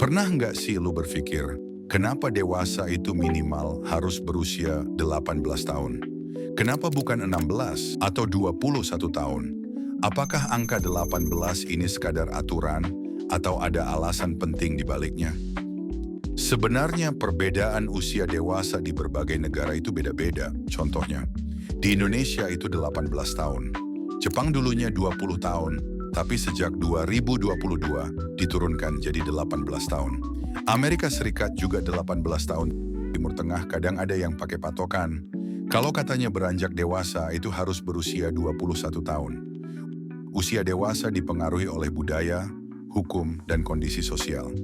Pernah nggak sih lu berpikir, kenapa dewasa itu minimal harus berusia 18 tahun? Kenapa bukan 16 atau 21 tahun? Apakah angka 18 ini sekadar aturan atau ada alasan penting di baliknya? Sebenarnya perbedaan usia dewasa di berbagai negara itu beda-beda. Contohnya, di Indonesia itu 18 tahun. Jepang dulunya 20 tahun, tapi sejak 2022 diturunkan jadi 18 tahun. Amerika Serikat juga 18 tahun. Timur Tengah kadang ada yang pakai patokan. Kalau katanya beranjak dewasa itu harus berusia 21 tahun. Usia dewasa dipengaruhi oleh budaya, hukum, dan kondisi sosial.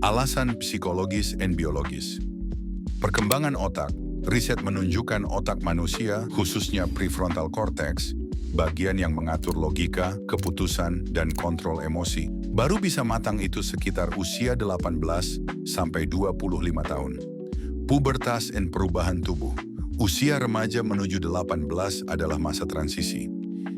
Alasan psikologis dan biologis. Perkembangan otak, riset menunjukkan otak manusia, khususnya prefrontal cortex, bagian yang mengatur logika, keputusan, dan kontrol emosi, baru bisa matang itu sekitar usia 18 sampai 25 tahun. Pubertas dan perubahan tubuh. Usia remaja menuju 18 adalah masa transisi.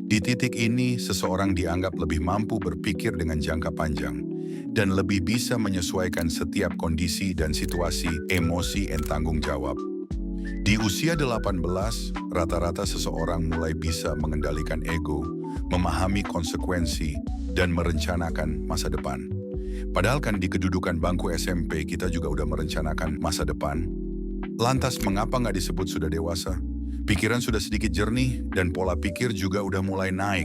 Di titik ini, seseorang dianggap lebih mampu berpikir dengan jangka panjang dan lebih bisa menyesuaikan setiap kondisi dan situasi, emosi, dan tanggung jawab. Di usia 18, rata-rata seseorang mulai bisa mengendalikan ego, memahami konsekuensi, dan merencanakan masa depan. Padahal kan di kedudukan bangku SMP kita juga udah merencanakan masa depan. Lantas mengapa nggak disebut sudah dewasa? Pikiran sudah sedikit jernih dan pola pikir juga udah mulai naik.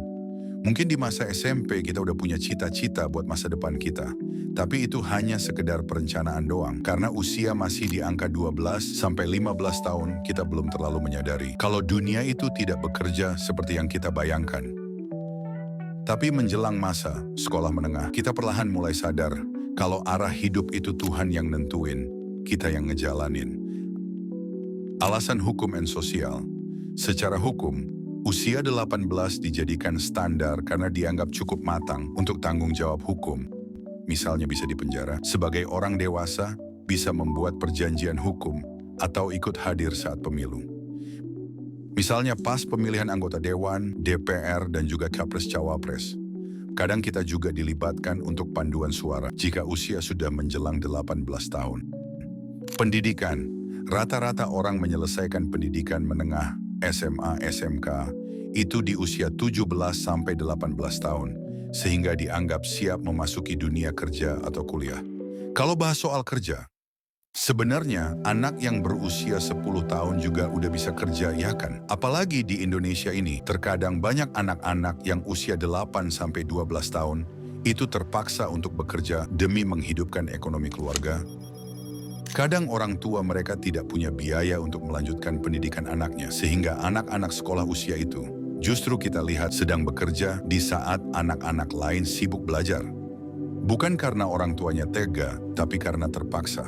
Mungkin di masa SMP kita udah punya cita-cita buat masa depan kita. Tapi itu hanya sekedar perencanaan doang. Karena usia masih di angka 12 sampai 15 tahun kita belum terlalu menyadari kalau dunia itu tidak bekerja seperti yang kita bayangkan. Tapi menjelang masa sekolah menengah, kita perlahan mulai sadar kalau arah hidup itu Tuhan yang nentuin, kita yang ngejalanin. Alasan hukum dan sosial. Secara hukum, usia 18 dijadikan standar karena dianggap cukup matang untuk tanggung jawab hukum. Misalnya bisa dipenjara. Sebagai orang dewasa, bisa membuat perjanjian hukum atau ikut hadir saat pemilu. Misalnya pas pemilihan anggota Dewan, DPR, dan juga Capres-Cawapres. Kadang kita juga dilibatkan untuk panduan suara jika usia sudah menjelang 18 tahun. Pendidikan. Rata-rata orang menyelesaikan pendidikan menengah SMA, SMK, itu di usia 17 sampai 18 tahun, sehingga dianggap siap memasuki dunia kerja atau kuliah. Kalau bahas soal kerja, sebenarnya anak yang berusia 10 tahun juga udah bisa kerja, ya kan? Apalagi di Indonesia ini, terkadang banyak anak-anak yang usia 8 sampai 12 tahun, itu terpaksa untuk bekerja demi menghidupkan ekonomi keluarga. Kadang orang tua mereka tidak punya biaya untuk melanjutkan pendidikan anaknya, sehingga anak-anak sekolah usia itu justru kita lihat sedang bekerja di saat anak-anak lain sibuk belajar. Bukan karena orang tuanya tega, tapi karena terpaksa.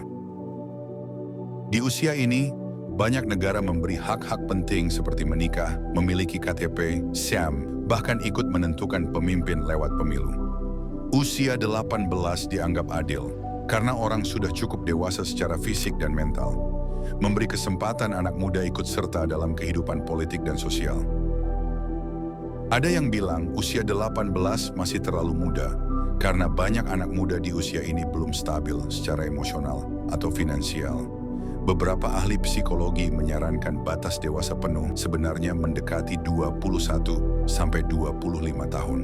Di usia ini, banyak negara memberi hak-hak penting seperti menikah, memiliki KTP, SIM, bahkan ikut menentukan pemimpin lewat pemilu. Usia 18 dianggap adil, karena orang sudah cukup dewasa secara fisik dan mental, memberi kesempatan anak muda ikut serta dalam kehidupan politik dan sosial. Ada yang bilang usia 18 masih terlalu muda, karena banyak anak muda di usia ini belum stabil secara emosional atau finansial. Beberapa ahli psikologi menyarankan batas dewasa penuh sebenarnya mendekati 21 sampai 25 tahun.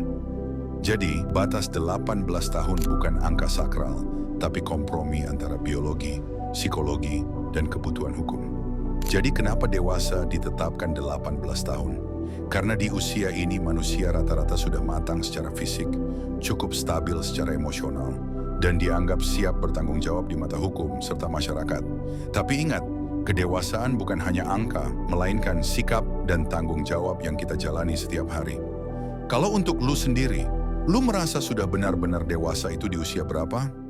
Jadi, batas 18 tahun bukan angka sakral, tapi kompromi antara biologi, psikologi, dan kebutuhan hukum. Jadi kenapa dewasa ditetapkan 18 tahun? Karena di usia ini manusia rata-rata sudah matang secara fisik, cukup stabil secara emosional, dan dianggap siap bertanggung jawab di mata hukum serta masyarakat. Tapi ingat, kedewasaan bukan hanya angka, melainkan sikap dan tanggung jawab yang kita jalani setiap hari. Kalau untuk lu sendiri, lu merasa sudah benar-benar dewasa itu di usia berapa?